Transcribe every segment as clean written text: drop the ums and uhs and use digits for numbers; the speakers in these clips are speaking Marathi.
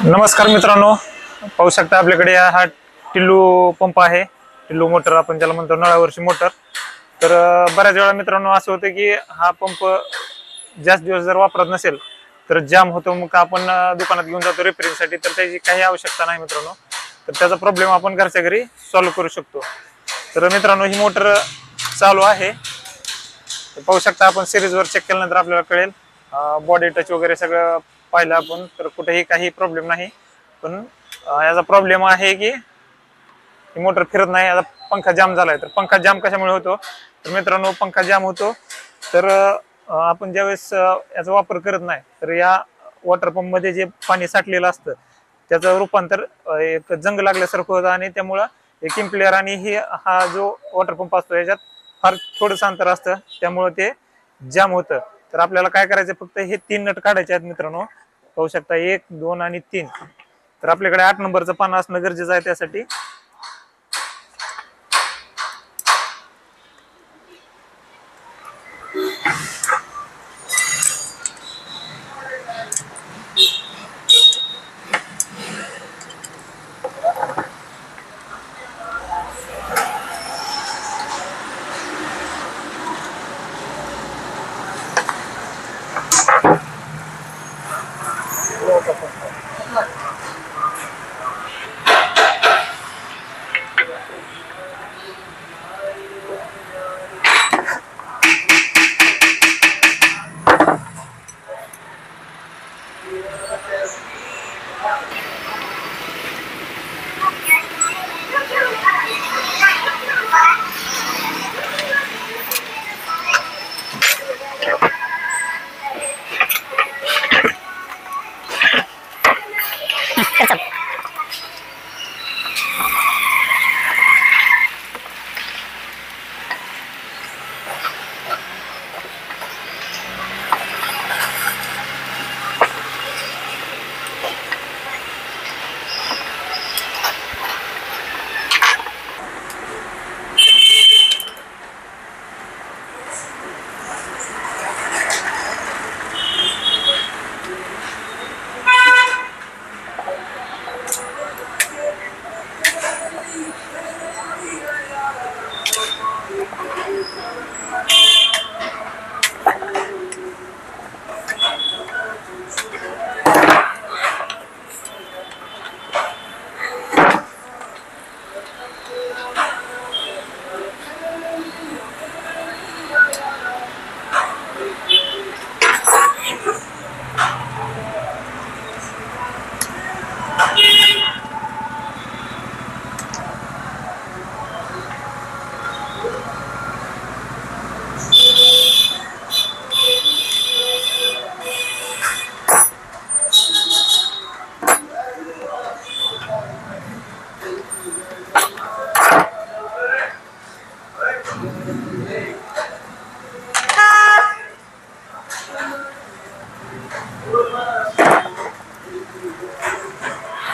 नमस्कार मित्रांनो, पाहू शकता आपल्याकडे हा टिल्लू पंप आहे. टिल्लू मोटर आपण ज्याला म्हणतो, नळावरची मोटर. तर बऱ्याच वेळा मित्रांनो असं होतं की हा पंप जास्त दिवस जर वापरत नसेल तर जाम होतो. मग आपण दुकानात घेऊन जातो रिपेअरिंगसाठी, तर त्याची काही आवश्यकता नाही मित्रांनो. तर त्याचा प्रॉब्लेम आपण घरच्या घरी सॉल्व्ह करू शकतो. तर मित्रांनो, ही मोटर चालू आहे. पाहू शकता आपण सिरीजवर चेक केल्यानंतर आपल्याला कळेल. बॉडी टच वगैरे सगळं पाहिलं आपण तर कुठेही काही प्रॉब्लेम नाही. पण याचा प्रॉब्लेम आहे की ही मोटर फिरत नाही. आता पंखा जाम झालाय. तर पंखा जाम कशामुळे होतो तर मित्रांनो, पंखा जाम होतो तर आपण ज्यावेळेस याचा वापर करत नाही तर या वॉटर पंप मध्ये जे पाणी साठलेलं असतं त्याचं रूपांतर एक जंग लागल्यासारखं होतं आणि त्यामुळं एक इम्प्लेअर आणि हा जो वॉटर पंप असतो याच्यात फार थोडंसं अंतर असतं, त्यामुळे ते जाम होतं. तर आपल्याला काय करायचं, फक्त हे 3 नट काढायचे आहेत मित्रांनो. पाहू शकता 1, 2 आणि 3. तर आपल्याकडे 8 नंबरचं पान असणं गरजेचं आहे त्यासाठी.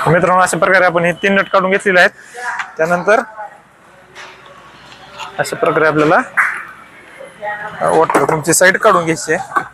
मित्रांनो, अशा प्रकारे आपण हे 3 नट काढून घेतलेले आहेत. त्यानंतर अशा प्रकारे आपल्याला वॉटर पंपची साईड काढून घ्यायची आहे.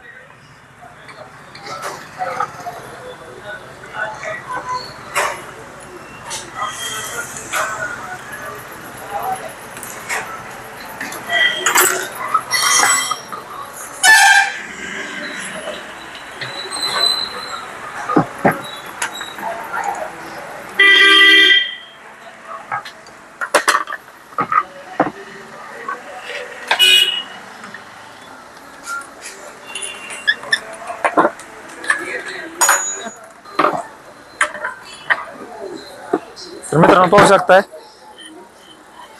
तर मित्रांनो, पाहू शकताय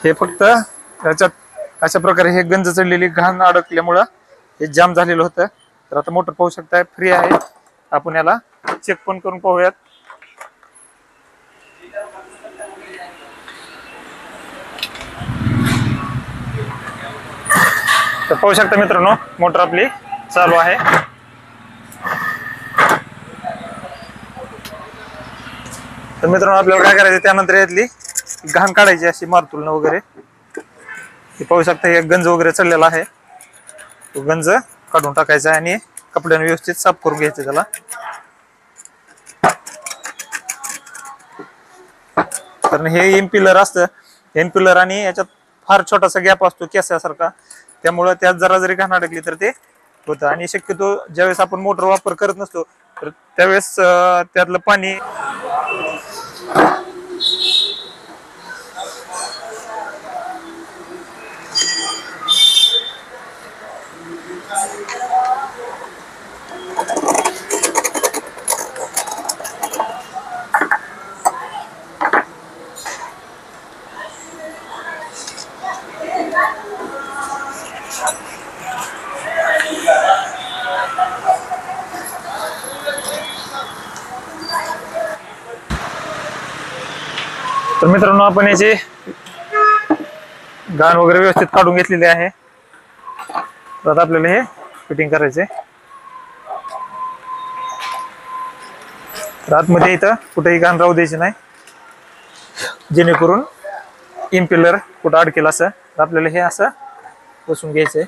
हे फक्त याच्यात अशा प्रकारे हे गंज चढलेली घाण अडकल्यामुळं हे जाम झालेलं होतं. तर आता मोटर पाहू शकताय फ्री आहे. आपण याला चेक पण करून पाहूयात. तर पाहू शकता मित्रांनो, मोटर आपली चालू आहे. तर मित्रांनो, आपल्याला काय करायचं, त्यानंतर यातली घाण काढायची अशी मारतुलनं वगैरे. हे पाहू शकता हे गंज वगैरे चढलेला आहे, तो गंज काढून टाकायचा आणि कपड्याने व्यवस्थित साफ करून घ्यायचं त्याला. कारण हे इम्पिलर असतं, इम्पिलर आणि याच्यात फार छोटासा गॅप असतो केसासारखा, त्यामुळं त्यात जरा जरी घाण अडकली तर ते होतं. आणि शक्यतो ज्यावेळेस आपण मोटर वापर करत नसतो तर त्यावेळेस त्यातलं पाणी तर मित्रांनो आपण याची घाण वगैरे व्यवस्थित काढून घेतलेली आहे. तर आता आपल्याला हे फिटिंग करायचे. आतमध्ये इथं कुठेही घाण राहू द्यायची नाही, जेणेकरून इम्पिलर कुठं अडकेल असं. तर आपल्याला हे असं बसून घ्यायचंय.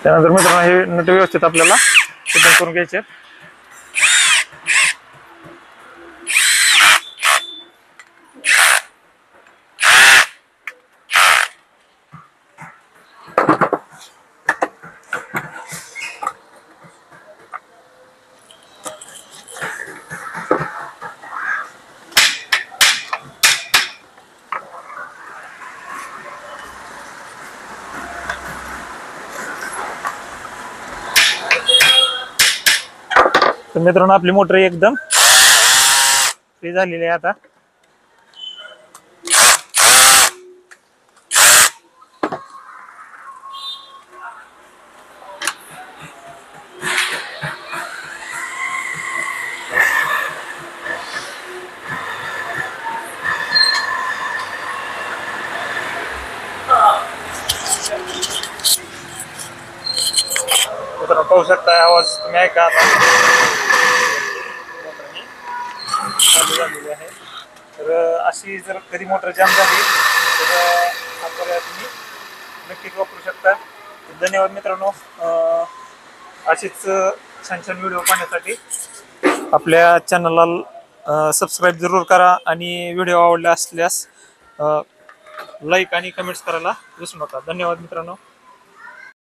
त्यानंतर मित्रांनो हे नट व्यवस्थित आपल्याला फिटिंग करून घ्यायचे. तर मित्रांनो आपली मोटर एकदम फ्री झालेली आहे आता. मित्रांनो पाहू शकता आवाज तुम्ही ऐका आता. चालू झालेली आहे. तर अशी जर कधी मोटर जाम झाली तर हा पर्याय तुम्ही नक्कीच वापरू शकता. धन्यवाद मित्रांनो. अशीच छान छान व्हिडिओ पाहण्यासाठी आपल्या चॅनलला सबस्क्राईब जरूर करा आणि व्हिडिओ आवडला असल्यास लाईक आणि कमेंट्स करायला विसरू नका. धन्यवाद मित्रांनो.